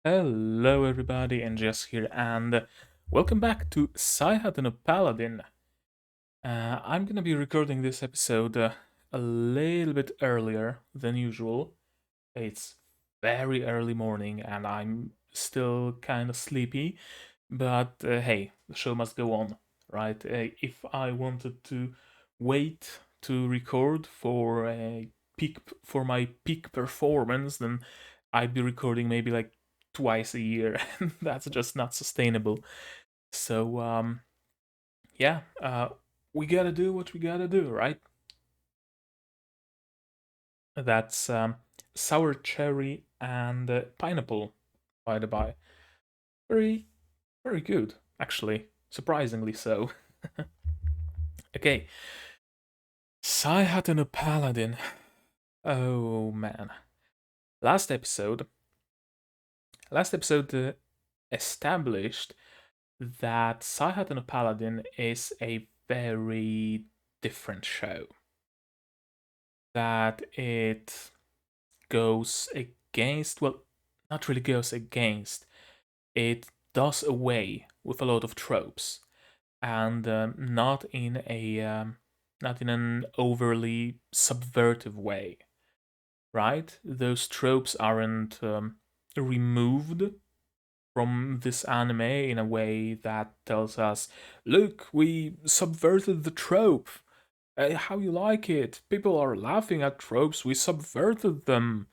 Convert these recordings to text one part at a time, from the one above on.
Hello everybody, and Jess here, and welcome back to Saihate Paladin. I'm gonna be recording this episode a little bit earlier than usual. It's very early morning and I'm still kind of sleepy, but hey, the show must go on, right? If I wanted to wait to record for a my peak performance, then I'd be recording maybe like twice a year, and that's just not sustainable. So yeah, we gotta do what we gotta do, right? That's sour cherry and pineapple, by the by. Very, very good, actually. Surprisingly so. Okay, Saihate Paladin. Oh man. Last episode, last episode established that Saihate Paladin is a very different show. That it goes against, well, not really goes against, it does away with a lot of tropes, and not in an overly subvertive way, right? Those tropes aren't removed from this anime in a way that tells us, look, we subverted the trope. How you like it? People are laughing at tropes. We subverted them.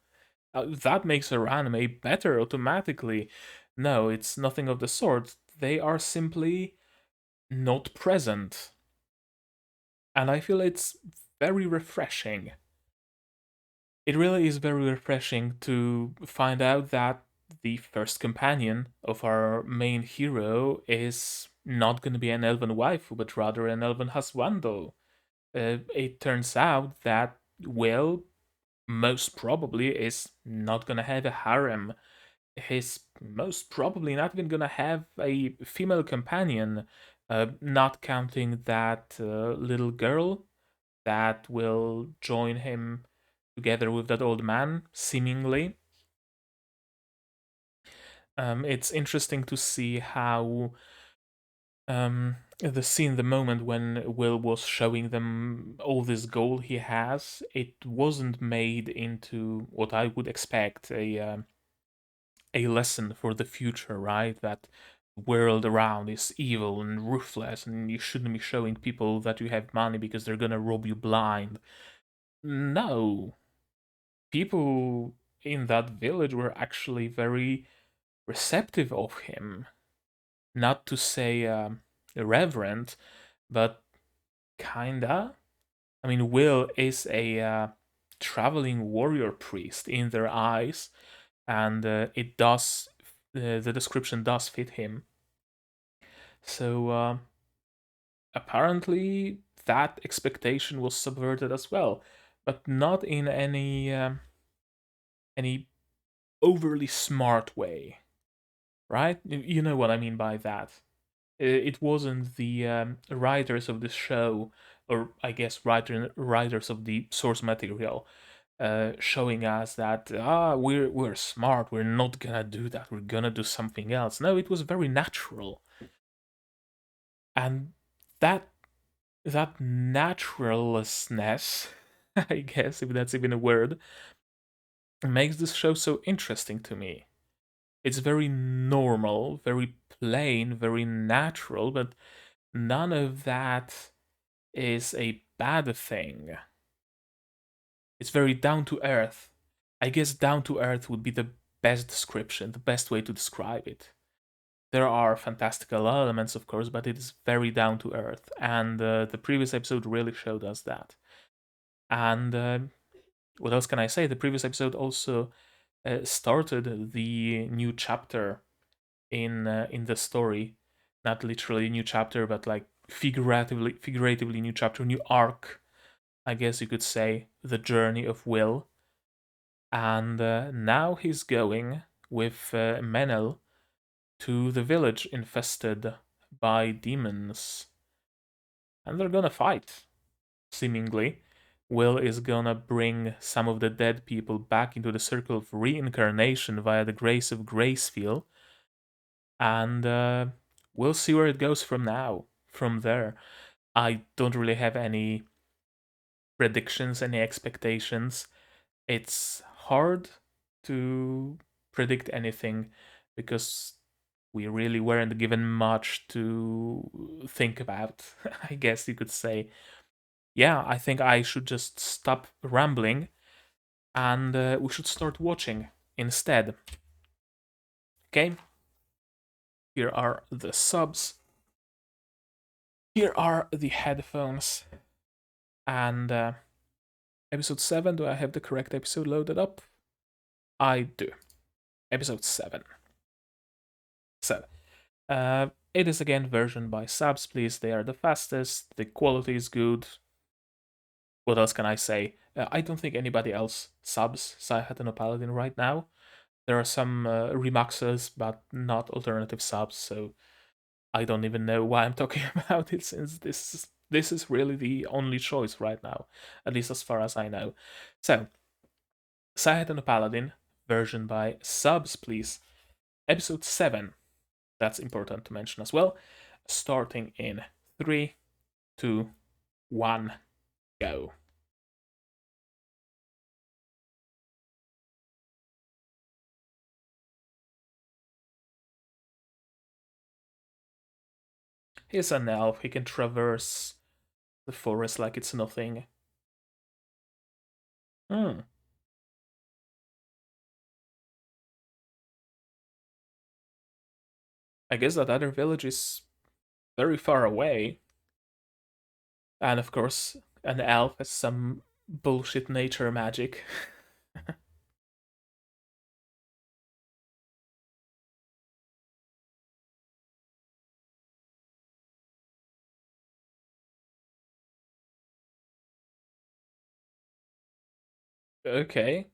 That makes our anime better automatically. No, it's nothing of the sort. They are simply not present. And I feel it's very refreshing. It really is very refreshing to find out that the first companion of our main hero is not going to be an elven wife, but rather an elven husbando. It turns out that Will most probably is not going to have a harem. He's most probably not even going to have a female companion, not counting that little girl that will join him together with that old man, seemingly. It's interesting to see how the scene, the moment when Will was showing them all this gold he has, it wasn't made into what I would expect a lesson for the future, right? That world around is evil and ruthless, and you shouldn't be showing people that you have money because they're gonna rob you blind. No, people in that village were actually very receptive of him. Not to say irreverent, but kinda. I mean, Will is a traveling warrior priest in their eyes, and it does the description does fit him. So apparently that expectation was subverted as well, but not in any overly smart way, right? You know what I mean by that. It wasn't the writers of the show, or I guess writers of the source material, showing us that we're smart, we're not gonna do that, we're gonna do something else. No, it was very natural, and that that naturalness, I guess if that's even a word, makes this show so interesting to me. It's very normal, very plain, very natural, but none of that is a bad thing. It's very down to earth. I guess down to earth would be the best description, the best way to describe it. There are fantastical elements, of course, but it is very down to earth, and the previous episode really showed us that. And what else can I say? The previous episode also started the new chapter in the story, not literally a new chapter, but like figuratively new chapter, new arc, I guess you could say, the journey of Will. And now he's going with Menel to the village infested by demons. And they're gonna fight, seemingly. Will is gonna bring some of the dead people back into the circle of reincarnation via the grace of graceful, and we'll see where it goes from now. From there, I don't really have any predictions, any expectations. It's hard to predict anything because we really weren't given much to think about, I guess you could say. Yeah, I think I should just stop rambling and we should start watching instead. Okay? Here are the subs. Here are the headphones. And episode 7, do I have the correct episode loaded up? I do. Episode 7. So, it is again versioned by subs, please. They are the fastest. The quality is good. What else can I say? I don't think anybody else subs Saihate Paladin right now. There are some remixes, but not alternative subs, so I don't even know why I'm talking about it, since this is really the only choice right now, at least as far as I know. So, Saihate Paladin, version by subs, please. Episode 7. That's important to mention as well. Starting in 3, 2, 1, go. He's an elf, he can traverse the forest like it's nothing. Hmm. I guess that other village is very far away. And of course, an elf has some bullshit nature magic. Okay.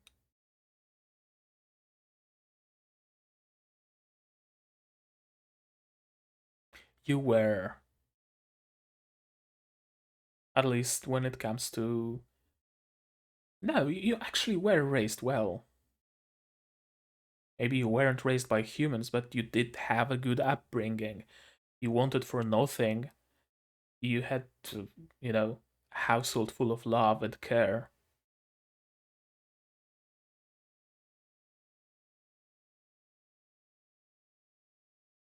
You were. At least when it comes to. No, you actually were raised well. Maybe you weren't raised by humans, but you did have a good upbringing. You wanted for nothing. You had to, a household full of love and care.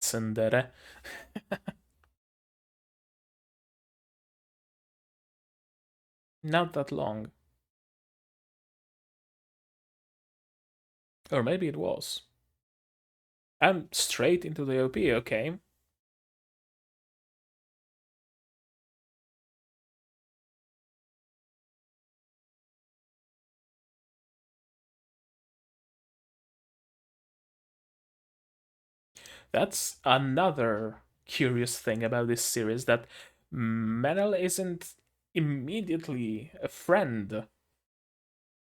Tsundere. Not that long. Or maybe it was. And straight into the OP, okay. That's another curious thing about this series, that Menel isn't immediately a friend,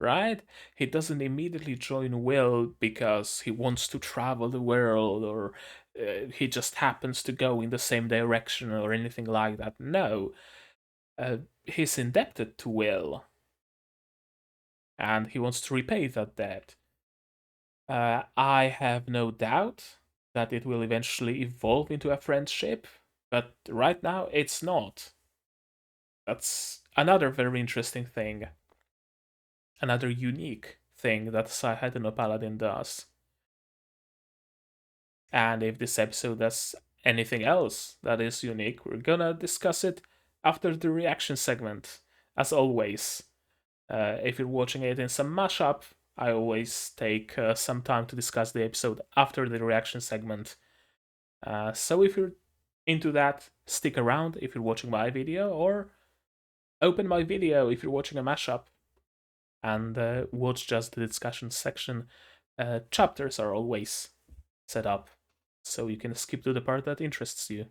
right? He doesn't immediately join Will because he wants to travel the world, or he just happens to go in the same direction or anything like that. No, he's indebted to Will and he wants to repay that debt. I have no doubt that it will eventually evolve into a friendship, but right now it's not. That's another very interesting thing, another unique thing that Saihate no Paladin does. And if this episode does anything else that is unique, we're gonna discuss it after the reaction segment, as always. If you're watching it in some mashup, I always take some time to discuss the episode after the reaction segment. So if you're into that, stick around if you're watching my video, or open my video if you're watching a mashup, and watch just the discussion section. Chapters are always set up, so you can skip to the part that interests you.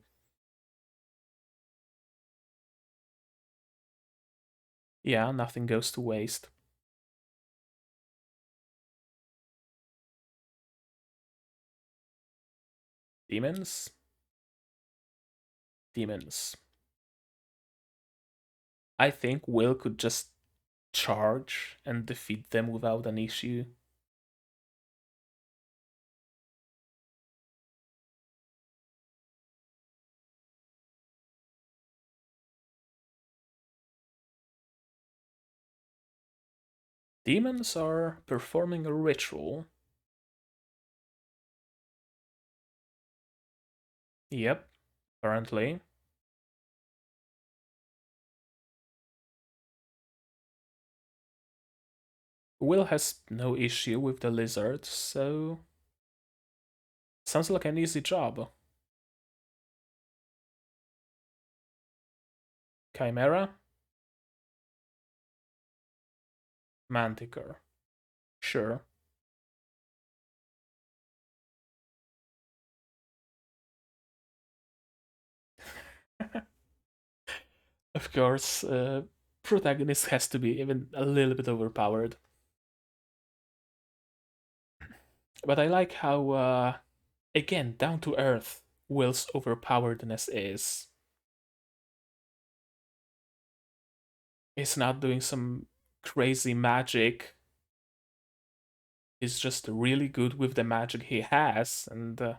Yeah, nothing goes to waste. Demons? Demons. I think Will could just charge and defeat them without an issue. Demons are performing a ritual. Yep, apparently. Will has no issue with the lizard, so sounds like an easy job. Chimera? Manticore. Sure. Of course, protagonist has to be even a little bit overpowered. But I like how, again, down to earth Will's overpoweredness is. He's not doing some crazy magic. He's just really good with the magic he has and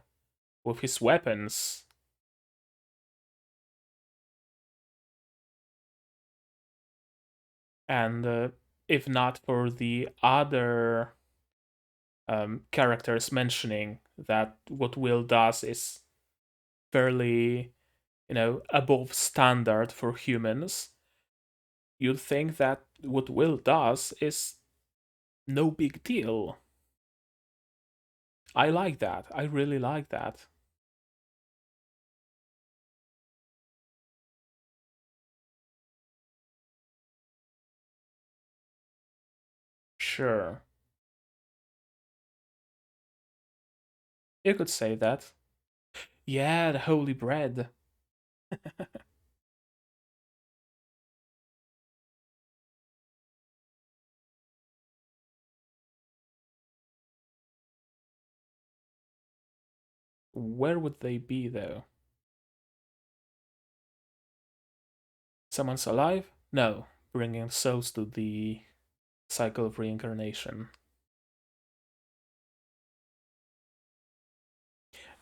with his weapons. And if not for the other characters mentioning that what Will does is fairly, above standard for humans, you'd think that what Will does is no big deal. I like that. I really like that. Sure. You could say that. Yeah, the holy bread. Where would they be, though? Someone's alive? No, bringing souls to the cycle of reincarnation.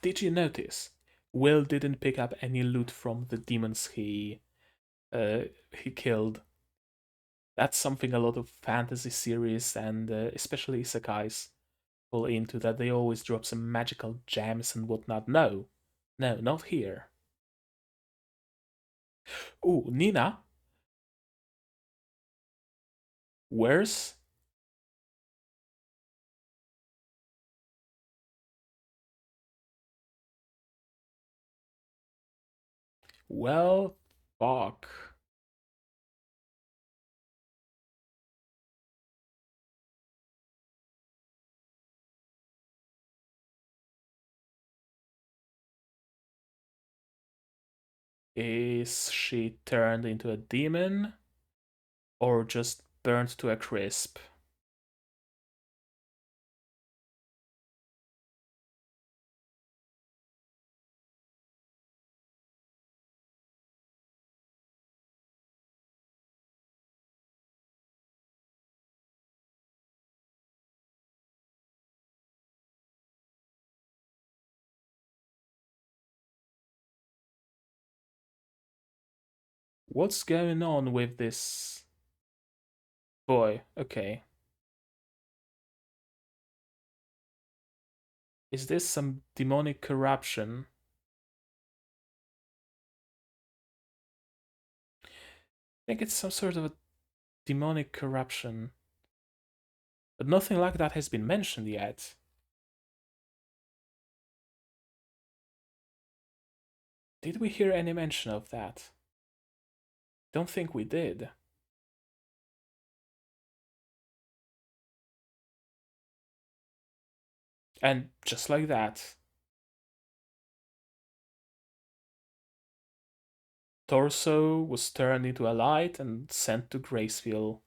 Did you notice? Will didn't pick up any loot from the demons uh, he killed. That's something a lot of fantasy series and especially isekais fall into, that they always drop some magical gems and whatnot. No, no, not here. Oh, Nina, where's? Well, fuck. Is she turned into a demon or just burnt to a crisp? What's going on with this boy? Okay. Is this some demonic corruption? I think it's some sort of a demonic corruption. But nothing like that has been mentioned yet. Did we hear any mention of that? Don't think we did. And just like that, Torso was turned into a light and sent to Graceful.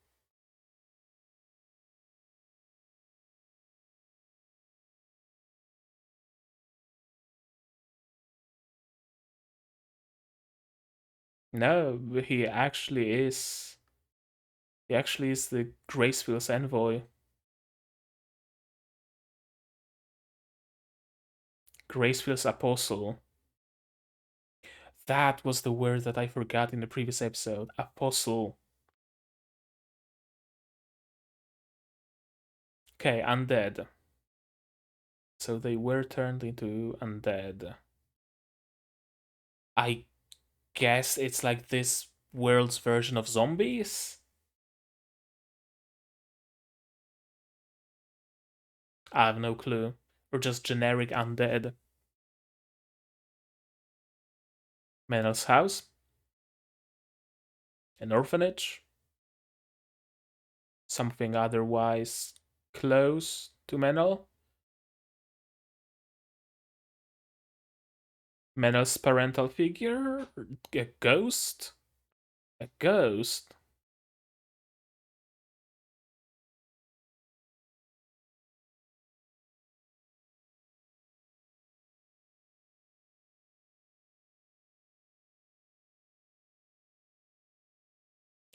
No, he actually is He actually is the Graceful's envoy. Graceful's apostle. That was the word that I forgot in the previous episode. Apostle. Okay, undead. So they were turned into undead. I guess it's like this world's version of zombies? I have no clue. Or just generic undead. Menel's house? An orphanage? Something otherwise close to Menel? Menel's parental figure? A ghost? A ghost?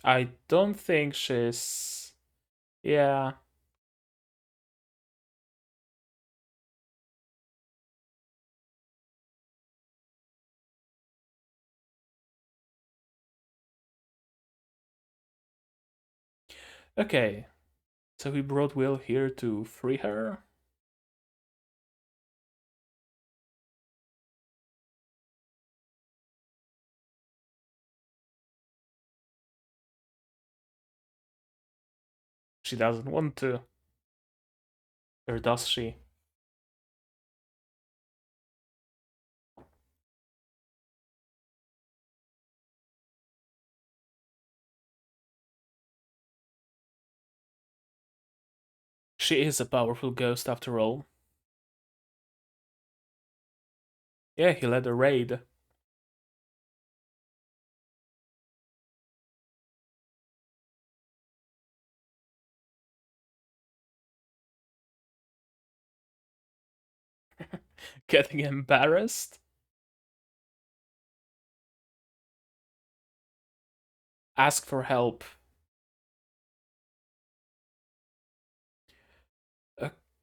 I don't think she's. Yeah. Okay. So he brought Will here to free her? She doesn't want to. Or does she? She is a powerful ghost after all. Yeah, he led a raid. Getting embarrassed? Ask for help.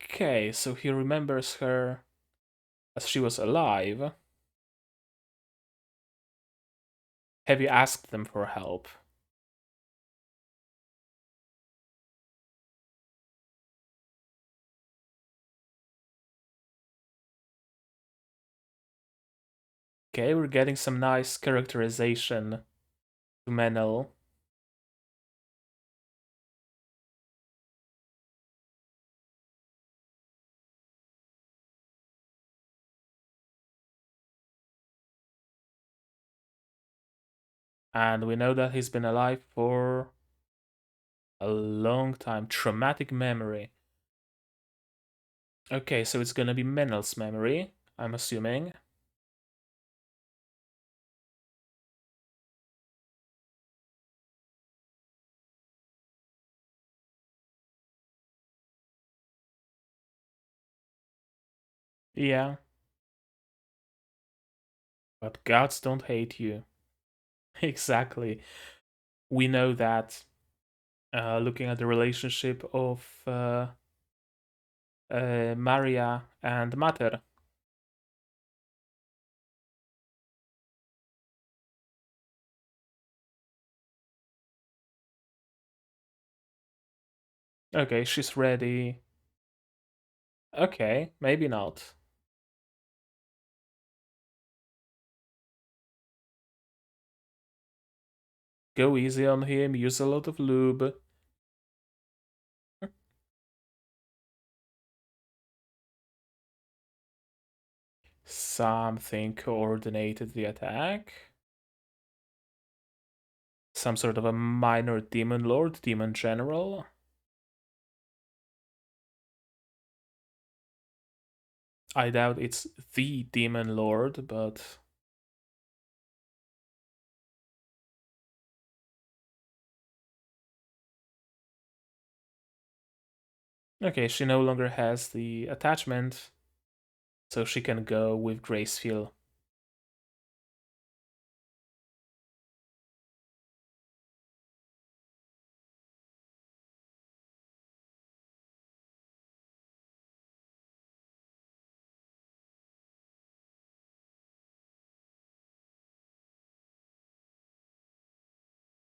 Okay, so he remembers her as she was alive. Have you asked them for help? Okay, we're getting some nice characterization to Menel. And we know that he's been alive for a long time. Traumatic memory. Okay, so it's gonna be Menel's memory, I'm assuming. Yeah, but gods don't hate you. Exactly. We know that looking at the relationship of Maria and Mater. Okay, she's ready. Okay, maybe not. Go easy on him, use a lot of lube. Something coordinated the attack. Some sort of a minor demon lord, demon general. I doubt it's the demon lord, but okay, she no longer has the attachment, so she can go with graceful.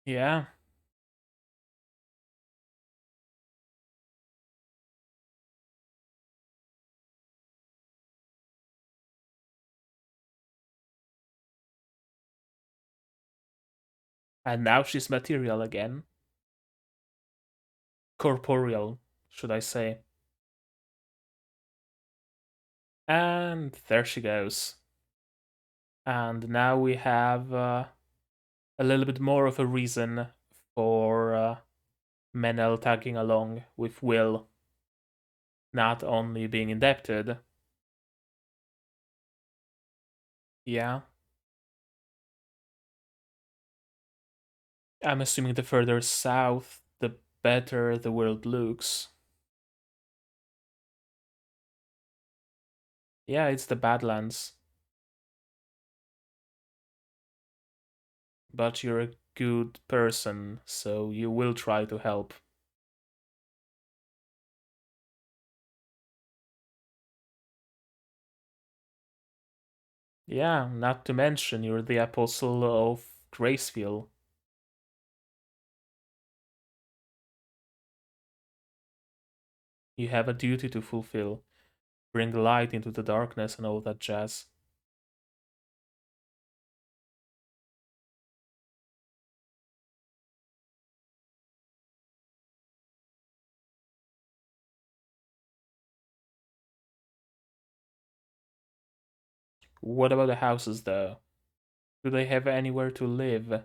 Yeah. And now she's material again. Corporeal, should I say. And there she goes. And now we have a little bit more of a reason for Menel tagging along with Will, not only being indebted. Yeah. I'm assuming the further south, the better the world looks. Yeah, it's the Badlands. But you're a good person, so you will try to help. Yeah, not to mention you're the apostle of graceful. You have a duty to fulfill, bring light into the darkness and all that jazz. What about the houses though? Do they have anywhere to live?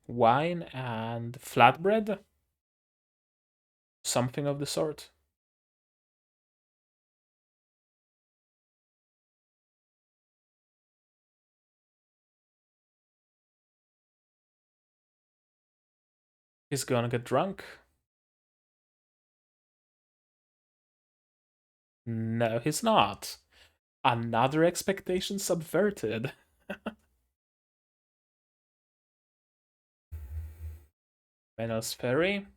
Wine and flatbread? Something of the sort. He's gonna get drunk? No, he's not. Another expectation subverted. Menos Ferry,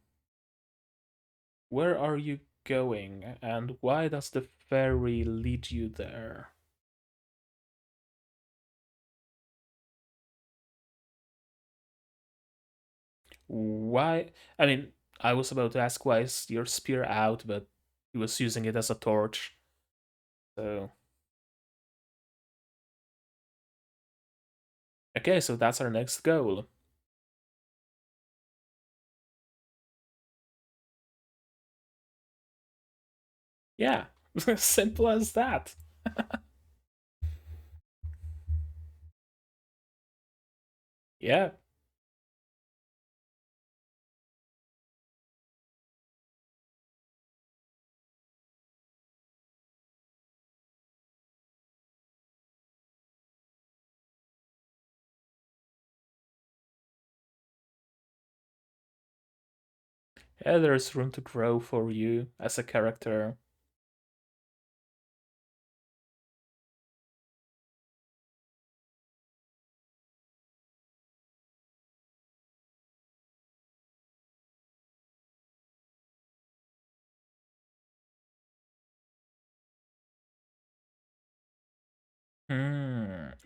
where are you going, and why does the ferry lead you there? Why? I mean, I was about to ask why is your spear out, but he was using it as a torch. So, okay, so that's our next goal. Yeah, simple as that. Yeah, yeah, there's room to grow for you as a character.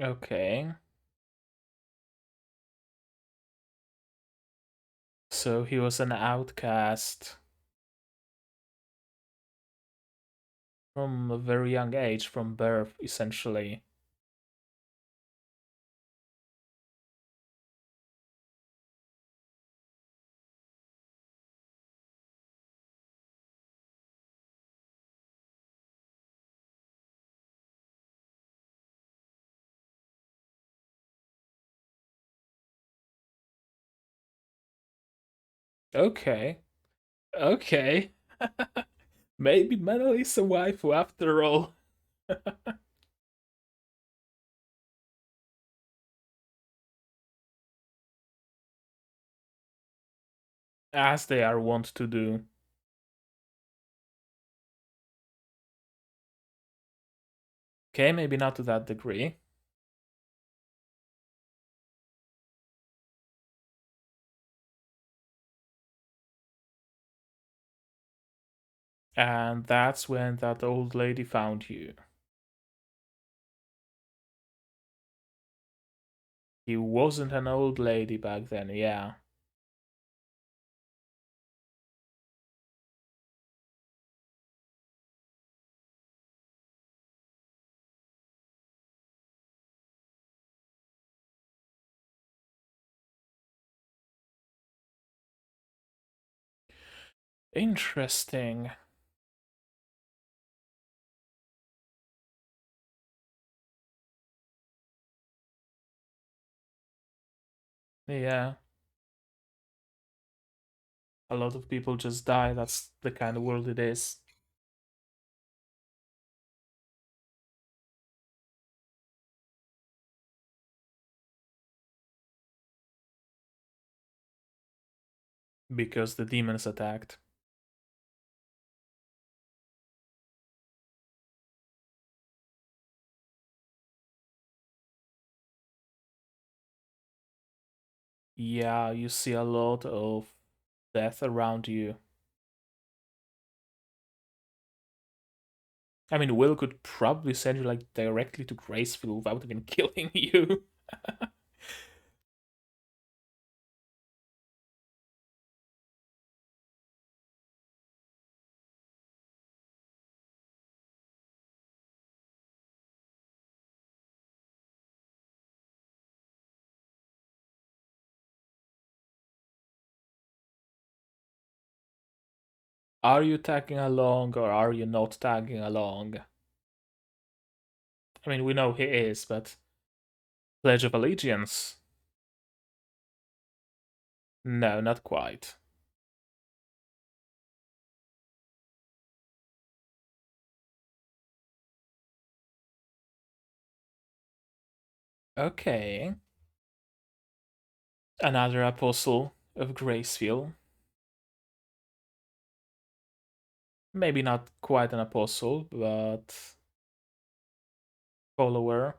Okay. So he was an outcast from a very young age, from birth, essentially. Okay. Okay. Maybe Menel is a waifu after all. As they are wont to do. Okay, maybe not to that degree. And that's when that old lady found you. You wasn't an old lady back then, yeah. Interesting. Yeah. A lot of people just die. That's the kind of world it is. Because the demons attacked. Yeah, you see a lot of death around you. I mean, Will could probably send you like directly to Graceful without even killing you. Are you tagging along or are you not tagging along? I mean, we know he is, but Pledge of Allegiance? No, not quite. Okay. Another apostle of Gracefield. Maybe not quite an apostle, but follower.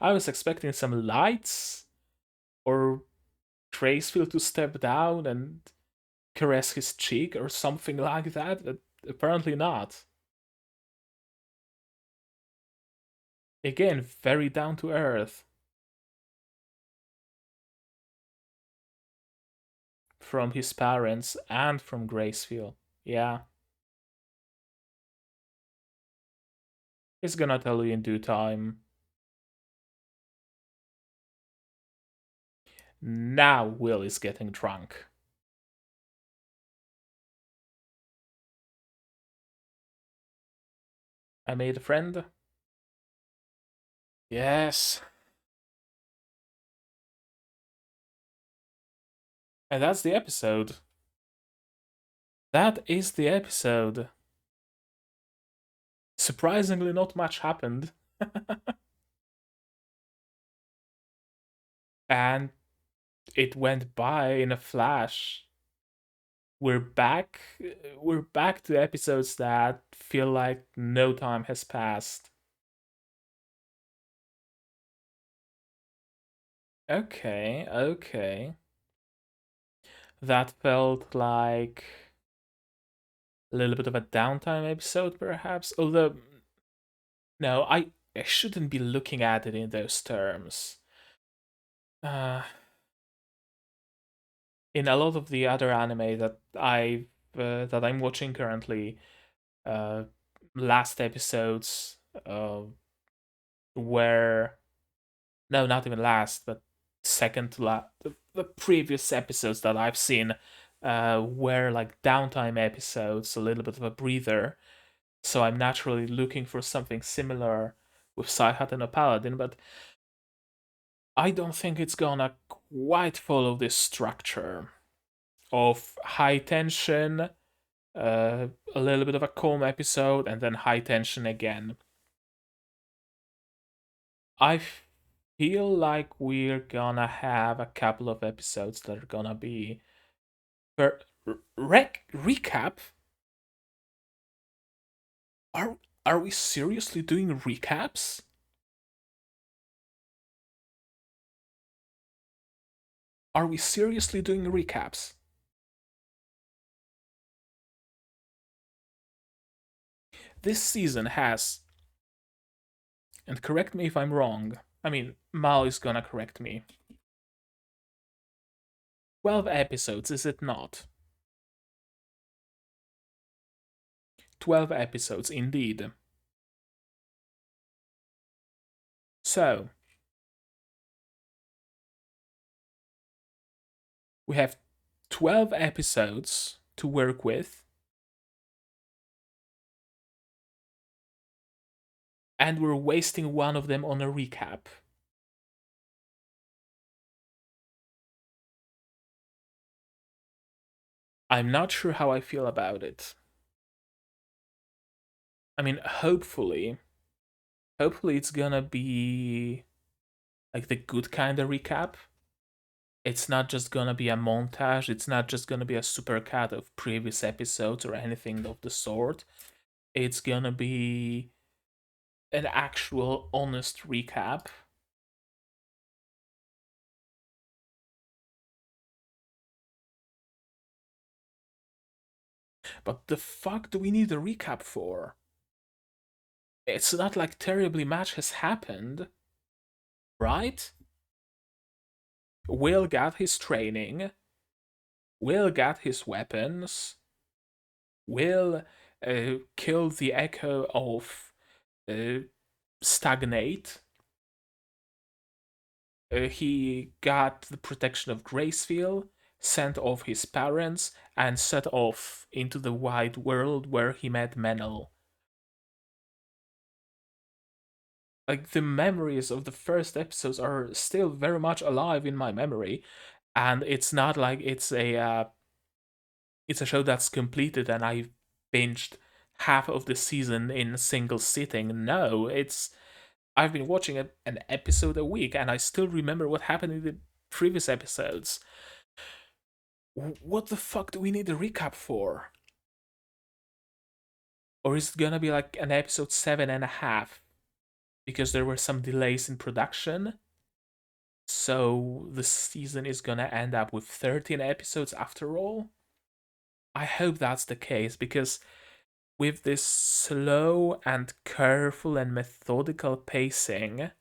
I was expecting some lights or Gracefield to step down and caress his cheek or something like that, but apparently not. Again, very down to earth from his parents and from Gracefield. Yeah, he's gonna tell you in due time. Now Will is getting drunk. I made a friend. Yes. And that's the episode. That is the episode. Surprisingly, not much happened. And it went by in a flash. We're back. We're back to episodes that feel like no time has passed. Okay, okay. That felt like a little bit of a downtime episode, perhaps. Although, no, I shouldn't be looking at it in those terms. Uh, in a lot of the other anime that I'm watching currently, uh, last episodes were no, not even last, but second to last. The previous episodes that I've seen were like downtime episodes, a little bit of a breather. So I'm naturally looking for something similar with Saihate and a Paladin, but I don't think it's gonna quite follow this structure of high tension, a little bit of a calm episode, and then high tension again. I feel like we're gonna have a couple of episodes that are gonna be recap. Are are we seriously doing recaps? Are we seriously doing recaps? This season has, and correct me if I'm wrong. I mean, Mal is gonna correct me. 12 episodes, is it not? 12 episodes, indeed. So, we have 12 episodes to work with, and we're wasting one of them on a recap. I'm not sure how I feel about it. I mean, hopefully it's gonna be like the good kind of recap. It's not just gonna be a montage, it's not just gonna be a supercut of previous episodes or anything of the sort. It's gonna be an actual honest recap. But the fuck do we need a recap for? It's not like terribly much has happened, right? Will got his training, Will got his weapons, Will killed the echo of uh, Stagnate. He got the protection of Graceful, sent off his parents, and set off into the wide world where he met Menel. Like, the memories of the first episodes are still very much alive in my memory, and it's not like it's a show that's completed and I binged half of the season in a single sitting. No, it's I've been watching an episode a week and I still remember what happened in the previous episodes. What the fuck do we need a recap for? Or is it gonna be like an episode 7.5? Because there were some delays in production. So the season is gonna end up with 13 episodes after all? I hope that's the case because with this slow and careful and methodical pacing,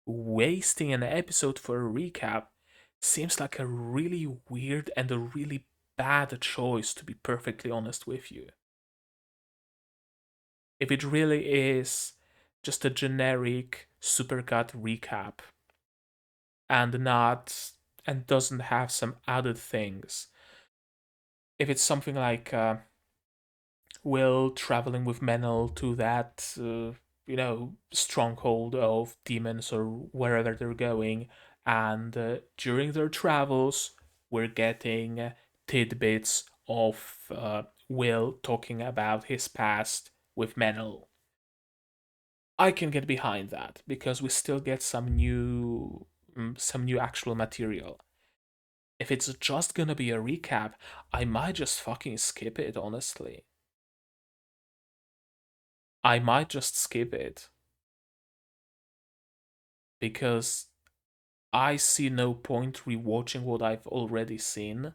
wasting an episode for a recap seems like a really weird and a really bad choice, to be perfectly honest with you. If it really is just a generic supercut recap and not and doesn't have some other things, if it's something like Will traveling with Menel to that stronghold of demons or wherever they're going, and during their travels we're getting tidbits of Will talking about his past with Menel. I can get behind that because we still get some new actual material. If it's just gonna be a recap, I might just fucking skip it, honestly. I might just skip it because I see no point rewatching what I've already seen.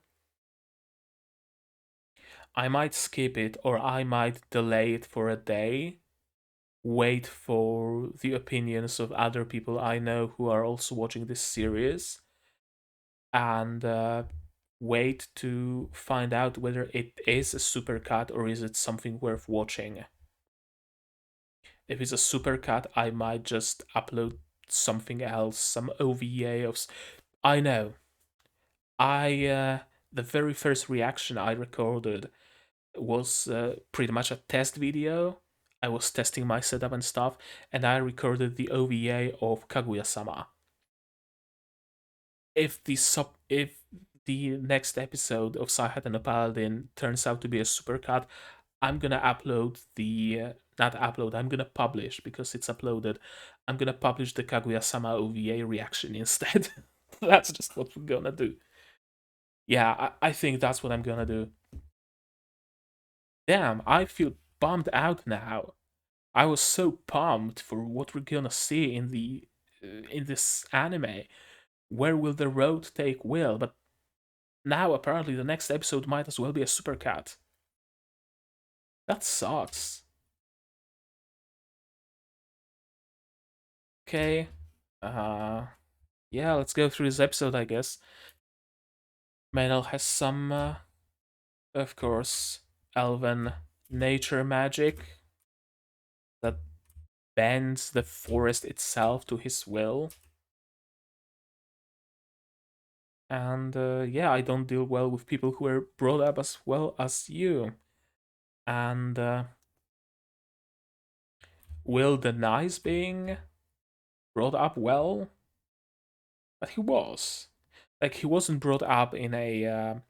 I might skip it or I might delay it for a day, wait for the opinions of other people I know who are also watching this series, and wait to find out whether it is a supercut or is it something worth watching. If it's a supercut, I might just upload something else, some OVA of. I know. The very first reaction I recorded was pretty much a test video. I was testing my setup and stuff, and I recorded the OVA of Kaguya-sama. If the next episode of Saihate no Paladin turns out to be a supercut, I'm gonna upload the not upload. I'm gonna publish because it's uploaded. I'm gonna publish the Kaguya-sama OVA reaction instead. That's just what we're gonna do. Yeah, I think that's what I'm gonna do. Damn, I feel bummed out now. I was so pumped for what we're gonna see in this anime. Where will the road take Will? But now apparently the next episode might as well be a supercut. That sucks. Okay. Yeah, let's go through this episode, I guess. Menel has some, of course, elven nature magic that bends the forest itself to his will. And yeah, I don't deal well with people who are brought up as well as you. And Will denies being brought up well, but he was. Like, he wasn't brought up in a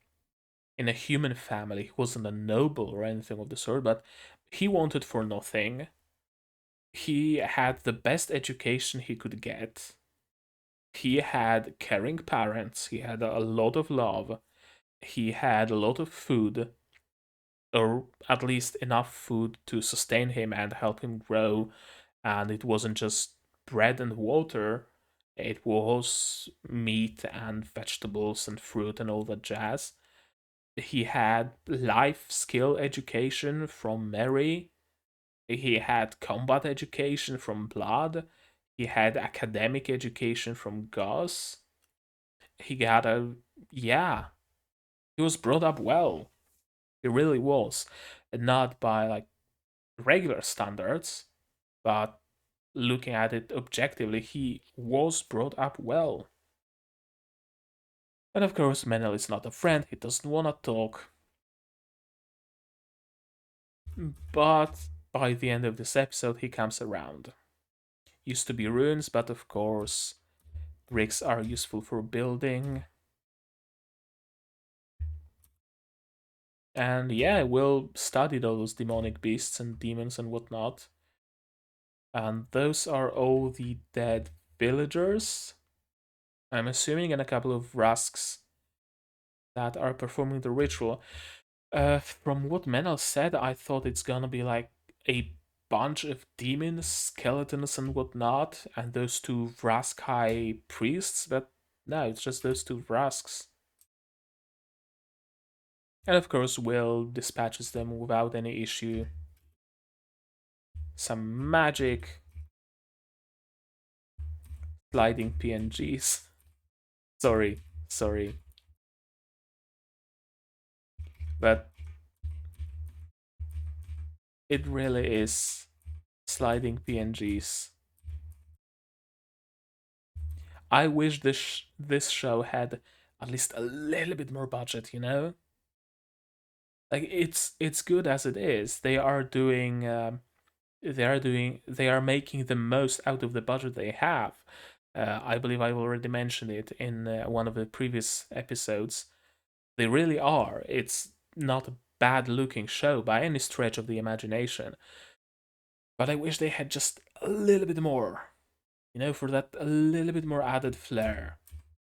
human family. He wasn't a noble or anything of the sort, but he wanted for nothing. He had the best education he could get. He had caring parents. He had a lot of love. He had a lot of food, or at least enough food to sustain him and help him grow. And it wasn't just bread and water, it was meat and vegetables and fruit and all that jazz. He had life skill education from Mary. He had combat education from Blood. He had academic education from Gus. He got a. Yeah, he was brought up well. He really was. And not by like regular standards, but looking at it objectively, he was brought up well. And of course, Menel is not a friend, he doesn't want to talk. But by the end of this episode, he comes around. Used to be ruins, but of course, bricks are useful for building. And yeah, we'll study those demonic beasts and demons and whatnot. And those are all the dead villagers, I'm assuming, and a couple of Rusks that are performing the ritual. From what Menel said, I thought it's gonna be like a bunch of demons, skeletons, and whatnot, and those two Vrask high priests, but no, it's just those two Vrasks. And of course, Will dispatches them without any issue. Some magic, sliding PNGs. Sorry. But it really is sliding PNGs. I wish this show had at least a little bit more budget, you know? Like, it's good as it is. They are making the most out of the budget they have. I believe I already mentioned it in one of the previous episodes. They really are. It's not a bad looking show by any stretch of the imagination. But I wish they had just a little bit more, you know, for that a little bit more added flair.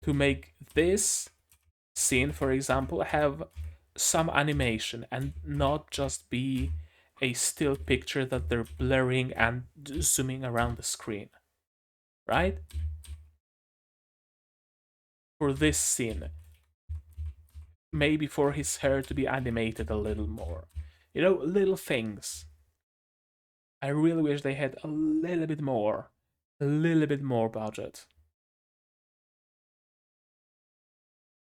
To make this scene, for example, have some animation and not just be a still picture that they're blurring and zooming around the screen, right? For this scene, maybe for his hair to be animated a little more. You know, little things. I really wish they had a little bit more budget.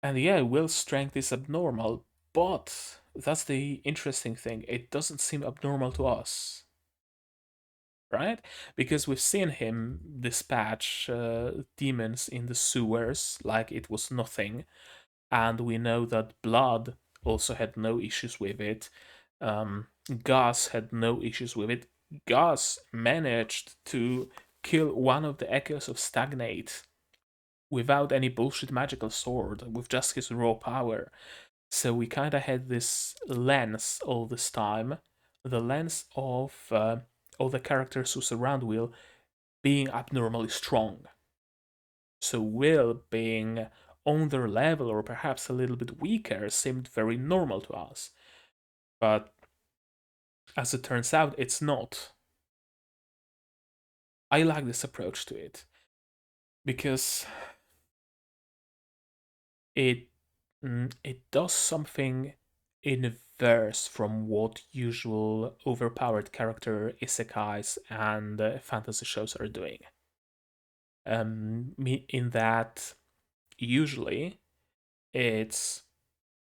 And yeah, Will's strength is abnormal, but that's the interesting thing. It doesn't seem abnormal to us, right? Because we've seen him dispatch demons in the sewers like it was nothing, and we know that Blood also had no issues with it. Gus had no issues with it. Gus managed to kill one of the echoes of Stagnate without any bullshit magical sword, with just his raw power. So we kind of had this lens all this time, the lens of all the characters who surround Will being abnormally strong. So Will being on their level or perhaps a little bit weaker seemed very normal to us. But As it turns out, it's not. I like this approach to it because it it does something inverse from what usual overpowered character isekais and fantasy shows are doing. In that usually it's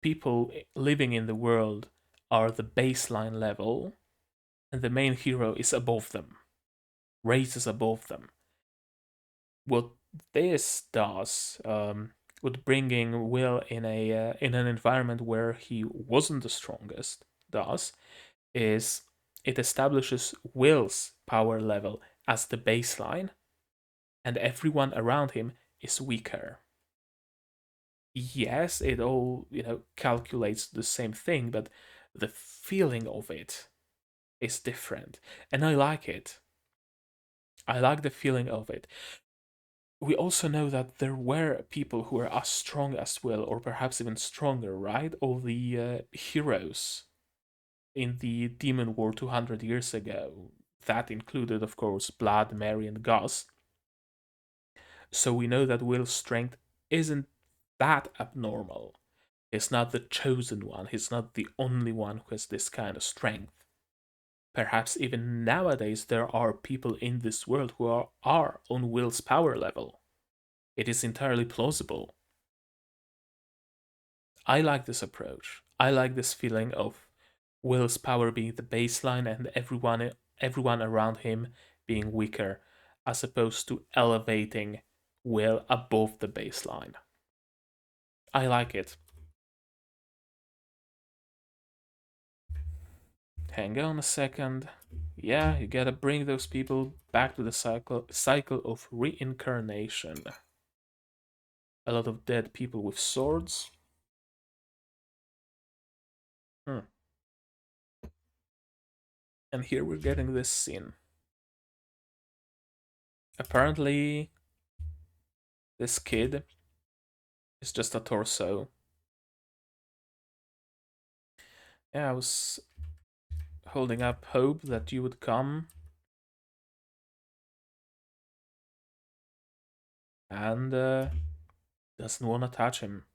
people living in the world are the baseline level, and the main hero is above them, raises above them. What this does, with bringing Will in an environment where he wasn't the strongest, does is it establishes Will's power level as the baseline, and everyone around him is weaker. Yes, it all, calculates the same thing, but the feeling of it is different. And I like it. I like the feeling of it. We also know that there were people who were as strong as Will, or perhaps even stronger, right? All the heroes in the Demon War 200 years ago. That included, of course, Blood, Mary, and Gus. So we know that Will's strength isn't that abnormal. He's not the chosen one, he's not the only one who has this kind of strength. Perhaps even nowadays there are people in this world who are on Will's power level. It is entirely plausible. I like this approach. I like this feeling of Will's power being the baseline and everyone around him being weaker, as opposed to elevating Will above the baseline. I like it. Hang on a second. Yeah, you gotta bring those people back to the cycle of reincarnation. A lot of dead people with swords. Hmm. And here we're getting this scene. Apparently, this kid is just a torso. Yeah, I was holding up hope that you would come and doesn't want to touch him.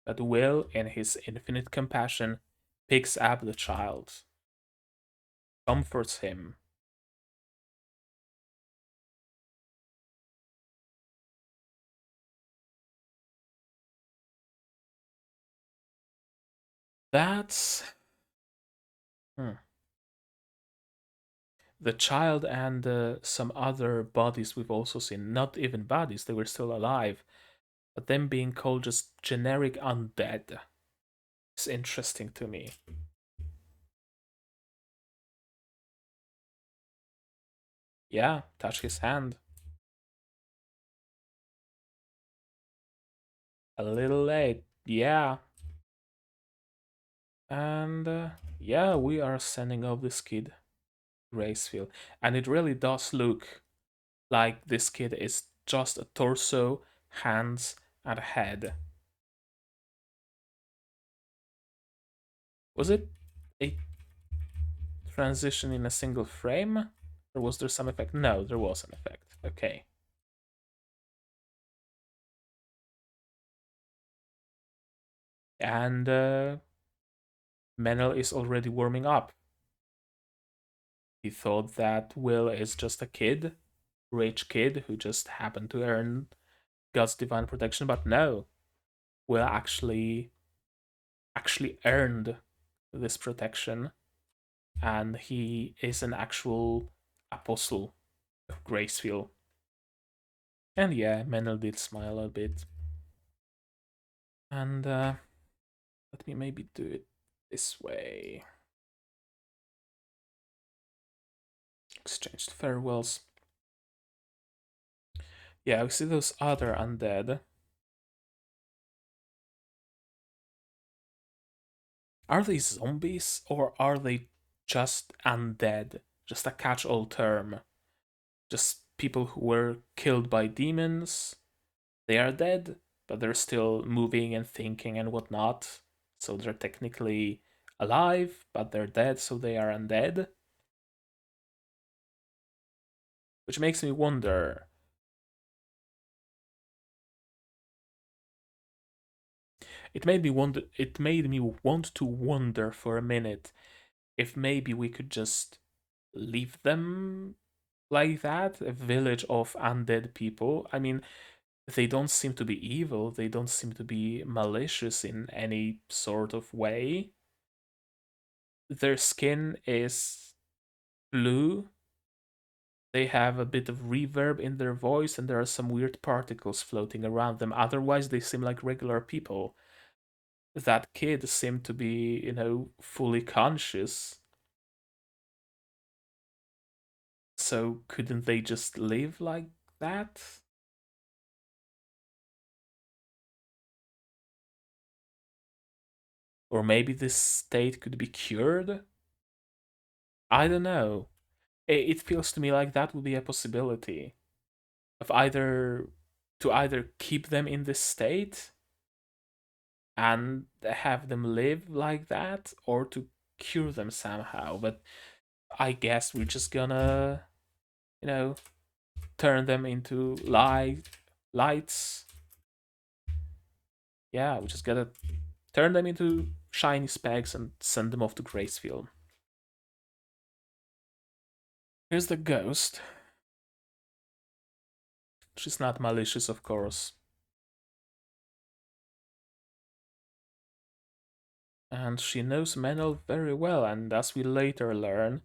But Will, in his infinite compassion, picks up the child, comforts him. That's hmm. The child and some other bodies we've also seen, not even bodies, they were still alive, but them being called just generic undead is interesting to me. Yeah, touch his hand. A little late, yeah. And yeah, we are sending off this kid, Graceful. And it really does look like this kid is just a torso, hands, and a head. Was it a transition in a single frame? Or was there some effect? No, there was an effect. Okay. And Menel is already warming up. He thought that Will is just a kid, rich kid who just happened to earn God's divine protection, but no, Will actually earned this protection, and he is an actual apostle of Graceful. And yeah, Menel did smile a bit. And let me maybe do it this way. Exchanged farewells. Yeah, we see those other undead. Are they zombies or are they just undead? Just a catch all term. Just people who were killed by demons. They are dead, but they're still moving and thinking and whatnot. So they're technically alive, but they're dead, so they are undead. Which makes me wonder. It made me wonder. It made me want to wonder for a minute if maybe we could just leave them like that, a village of undead people. I mean, they don't seem to be evil, they don't seem to be malicious in any sort of way. Their skin is blue, they have a bit of reverb in their voice, and there are some weird particles floating around them. Otherwise, they seem like regular people. That kid seemed to be, fully conscious. So couldn't they just live like that? Or maybe this state could be cured? I don't know. It feels to me like that would be a possibility of either keep them in this state and have them live like that, or to cure them somehow. But I guess we're just gonna, you know, turn them into lights. Yeah, we just gotta turn them into shiny specks and send them off to Gracefield. Here's the ghost. She's not malicious, of course. And she knows Menel very well, and as we later learn,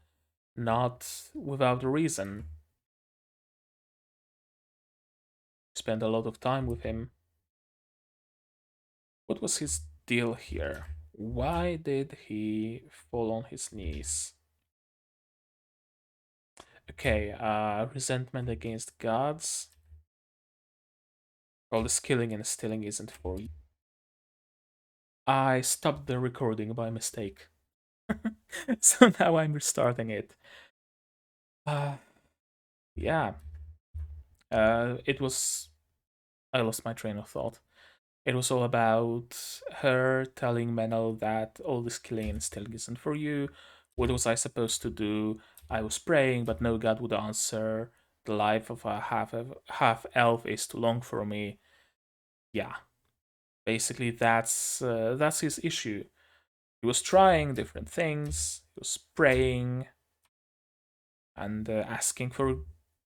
not without a reason. Spent a lot of time with him. What was his deal here? Why did he fall on his knees? Okay, resentment against gods. All this killing and stealing isn't for you. I stopped the recording by mistake. So now I'm restarting it. Uh, yeah. It was. I lost my train of thought. It was all about her telling Menel that all this killing and stealing isn't for you. What was I supposed to do? I was praying, but no god would answer. The life of a half elf is too long for me. Yeah, basically that's his issue. He was trying different things. He was praying and asking for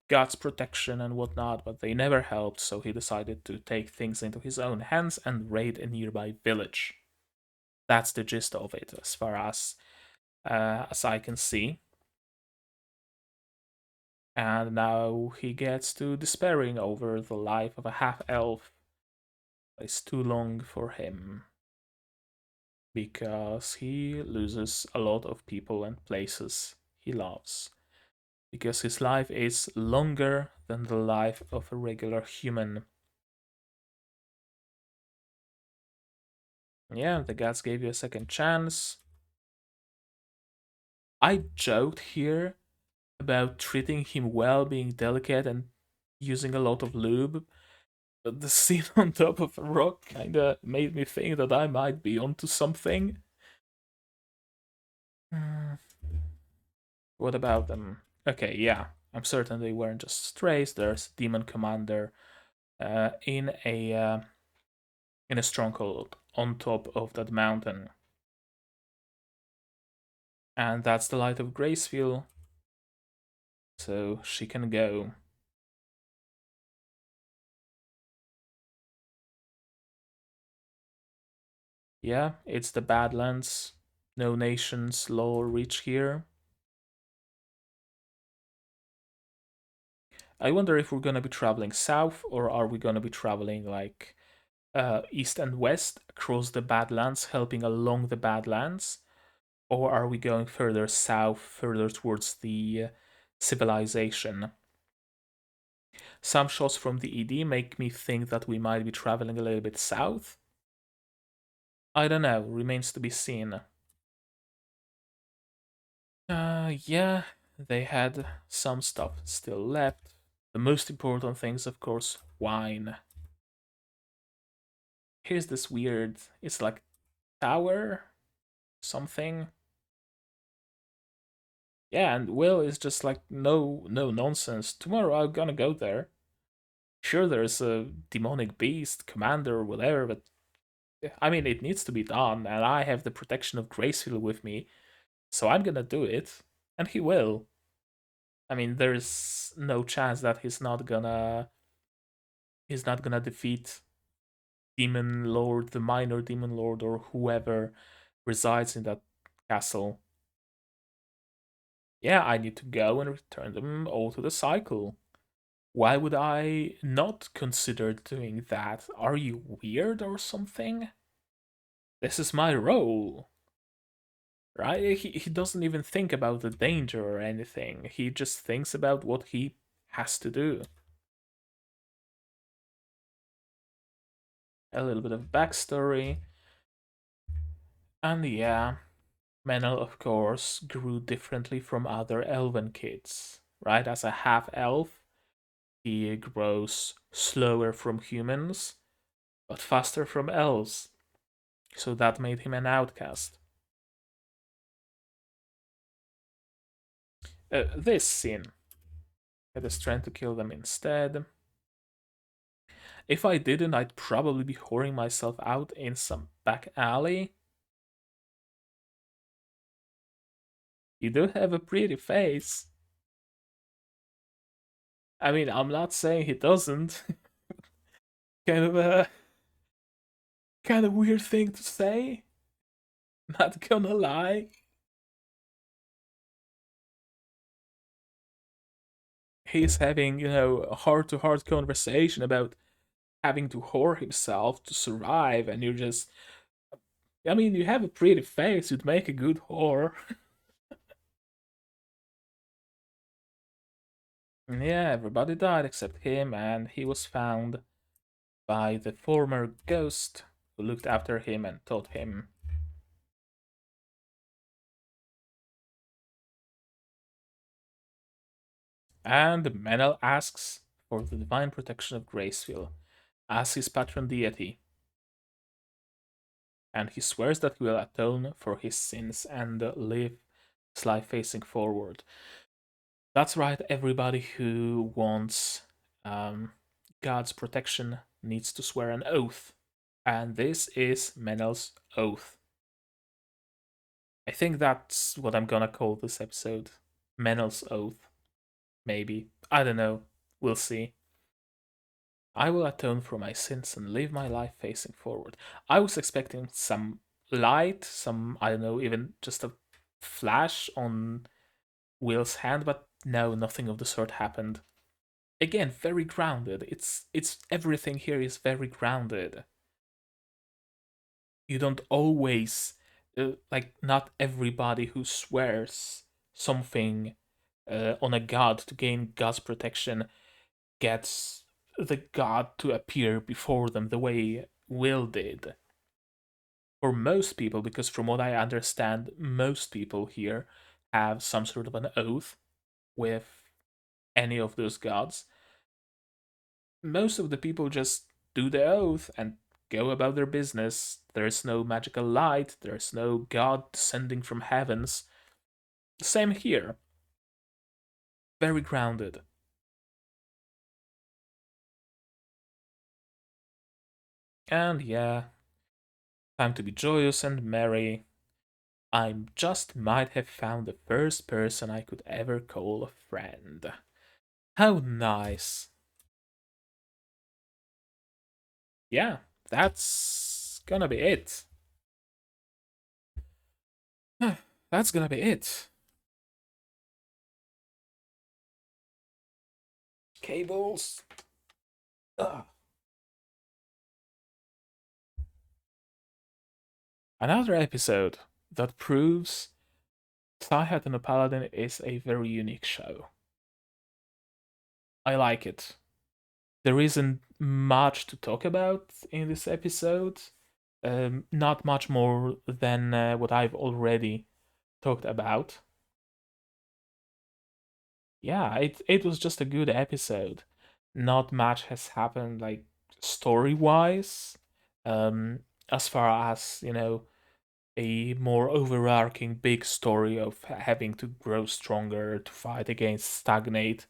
God's protection and whatnot, but they never helped. So he decided to take things into his own hands and raid a nearby village. That's the gist of it, as far as I can see. And now he gets to despairing over the life of a half elf. It's too long for him because he loses a lot of people and places he loves. Because his life is longer than the life of a regular human. Yeah, the gods gave you a second chance. I joked here about treating him well, being delicate, and using a lot of lube. But the scene on top of a rock kinda made me think that I might be onto something. Hmm, what about them? Okay, yeah, I'm certain they weren't just strays. There's a demon commander in a stronghold on top of that mountain, and that's the light of Gracefield, so she can go. Yeah, it's the Badlands. No nation's law reach here. I wonder if we're gonna be traveling south, or are we gonna be traveling like east and west across the Badlands, helping along the Badlands, or are we going further south, further towards the civilization? Some shots from the ED make me think that we might be traveling a little bit south. I don't know, remains to be seen. Yeah, they had some stuff still left. The most important things, of course, wine. Here's this weird, it's like tower, something. Yeah, and Will is just like, no, no nonsense. Tomorrow I'm gonna go there. Sure, there's a demonic beast, commander, or whatever, but I mean, it needs to be done, and I have the protection of Graceful with me, so I'm gonna do it, and he will. I mean, there's no chance that he's not gonna defeat Demon Lord, the minor Demon Lord, or whoever resides in that castle. Yeah, I need to go and return them all to the cycle. Why would I not consider doing that? Are you weird or something? This is my role, right? He doesn't even think about the danger or anything. He just thinks about what he has to do. A little bit of backstory. And yeah, Menel, of course, grew differently from other elven kids, right? As a half elf, he grows slower from humans, but faster from elves, so that made him an outcast. This scene, it is trying to kill them instead. If I didn't, I'd probably be whoring myself out in some back alley. You do have a pretty face. I mean, I'm not saying he doesn't. kind of a kind of weird thing to say. Not gonna lie. He's having, a heart to heart conversation about having to whore himself to survive, and you're just. I mean, you have a pretty face, you'd make a good whore. Yeah, everybody died except him, and he was found by the former ghost who looked after him and taught him. And Menel asks for the divine protection of Graceville as his patron deity, and he swears that he will atone for his sins and live his life facing forward. That's right, everybody who wants um, God's protection needs to swear an oath, and this is Menel's oath. I think that's what I'm gonna call this episode. Menel's oath. Maybe. I don't know. We'll see. I will atone for my sins and live my life facing forward. I was expecting some light, I don't know, even just a flash on Will's hand, but no, nothing of the sort happened. Again, very grounded. It's everything here is very grounded. You don't always like not everybody who swears something on a god to gain God's protection gets the god to appear before them the way Will did. For most people, because from what I understand, most people here have some sort of an oath with any of those gods. Most of the people just do the oath and go about their business. There's no magical light, there's no god descending from heavens. Same here. Very grounded. And yeah, time to be joyous and merry. I just might have found the first person I could ever call a friend. How nice. Yeah, that's gonna be it. That's gonna be it. Cables. Ugh. Another episode that proves Saihate and Paladin is a very unique show. I like it. There isn't much to talk about in this episode. Not much more than what I've already talked about. Yeah, it was just a good episode. Not much has happened like story wise. As far as a more overarching big story of having to grow stronger to fight against stagnate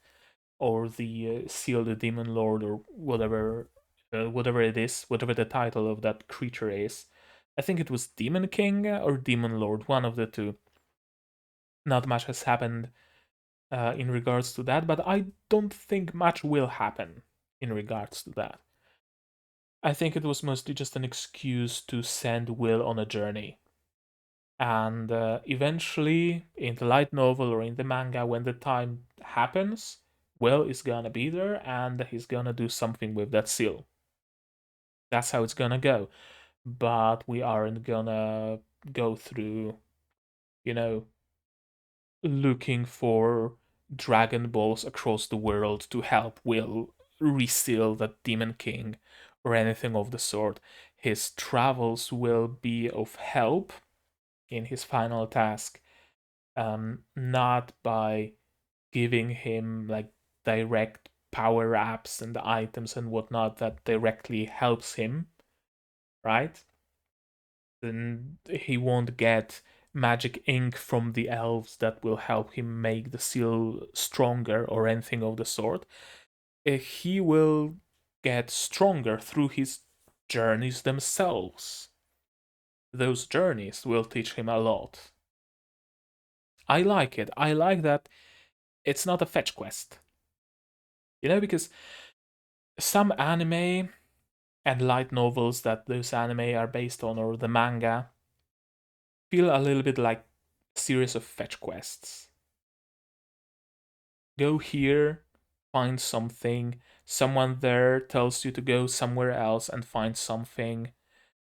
or the seal the demon lord or whatever it is, whatever the title of that creature is. I think it was Demon King or Demon Lord, one of the two. Not much has happened in regards to that, but I don't think much will happen in regards to that. I think it was mostly just an excuse to send Will on a journey. And eventually, in the light novel or in the manga, when the time happens, Will is gonna be there and he's gonna do something with that seal. That's how it's gonna go. But we aren't gonna go through, you know, looking for Dragon Balls across the world to help Will reseal that Demon King or anything of the sort. His travels will be of help in his final task, not by giving him like direct power ups and items and whatnot that directly helps him, right? Then he won't get magic ink from the elves that will help him make the seal stronger or anything of the sort. He will get stronger through his journeys themselves. Those journeys will teach him a lot. I like it. I like that it's not a fetch quest. Because some anime and light novels that those anime are based on, or the manga, feel a little bit like a series of fetch quests. Go here, find something, someone there tells you to go somewhere else and find something,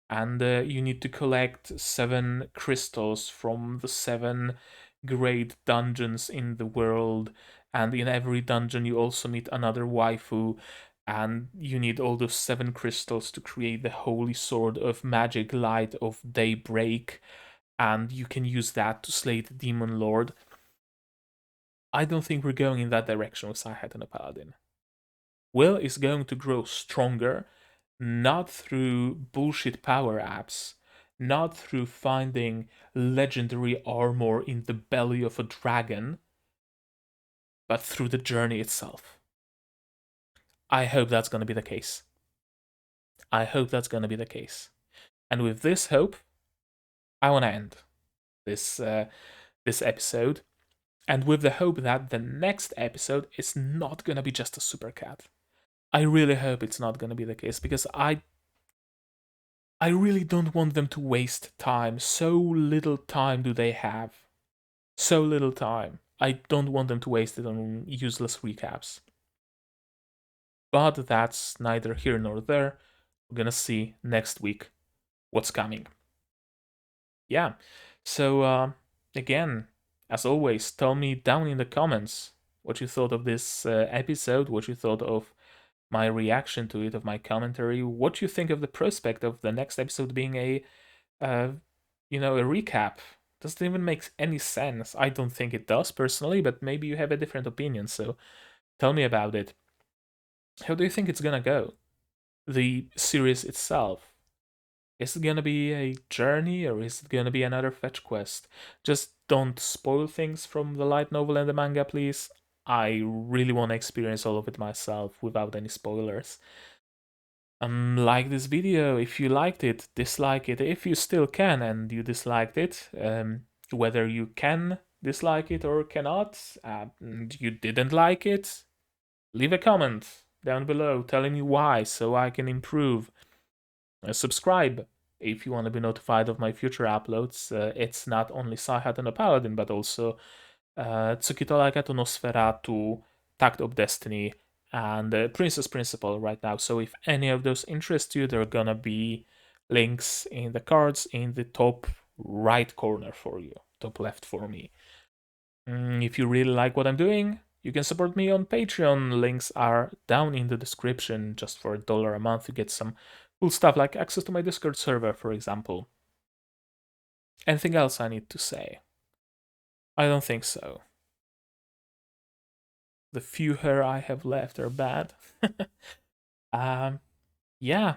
and you need to collect 7 crystals from the 7 great dungeons in the world, and in every dungeon you also meet another waifu, and you need all those 7 crystals to create the holy sword of magic light of daybreak, and you can use that to slay the demon lord. I don't think we're going in that direction with Saihate and a Paladin. Will is going to grow stronger, not through bullshit power apps, not through finding legendary armor in the belly of a dragon, but through the journey itself. I hope that's going to be the case. I hope that's going to be the case. And with this hope, I want to end this this episode, and with the hope that the next episode is not going to be just a super cat. I really hope it's not going to be the case, because I really don't want them to waste time. So little time do they have. So little time. I don't want them to waste it on useless recaps. But that's neither here nor there. We're gonna see next week what's coming. Yeah. So again, as always, tell me down in the comments what you thought of this episode, what you thought of my reaction to it, of my commentary, what you think of the prospect of the next episode being uh, a recap. Doesn't even make any sense. I don't think it does personally, but maybe you have a different opinion, so tell me about it. How do you think it's gonna go? The series itself. Is it gonna be a journey or is it gonna be another fetch quest? Just don't spoil things from the light novel and the manga, please. I really want to experience all of it myself without any spoilers. Like this video if you liked it, dislike it if you still can and you disliked it. Whether you can dislike it or cannot, and you didn't like it, leave a comment down below telling me why so I can improve. Subscribe if you want to be notified of my future uploads. It's not only Saihate and a Paladin, but also Tsukito no Sferatu, Tact of Destiny, and Princess Principle right now. So if any of those interest you, there are gonna be links in the cards in the top right corner for you, top left for me. If you really like what I'm doing, you can support me on Patreon. Links are down in the description. Just for $1 a month, you get some cool stuff like access to my Discord server, for example. Anything else I need to say? I don't think so. The few hair I have left are bad. Yeah,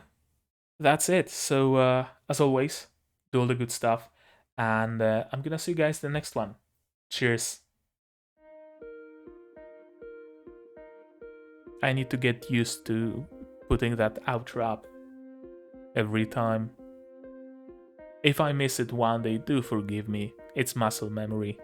that's it. So, as always, do all the good stuff, And I'm gonna see you guys in the next one. Cheers. I need to get used to putting that outro up every time. If I miss it one day, do forgive me. It's muscle memory.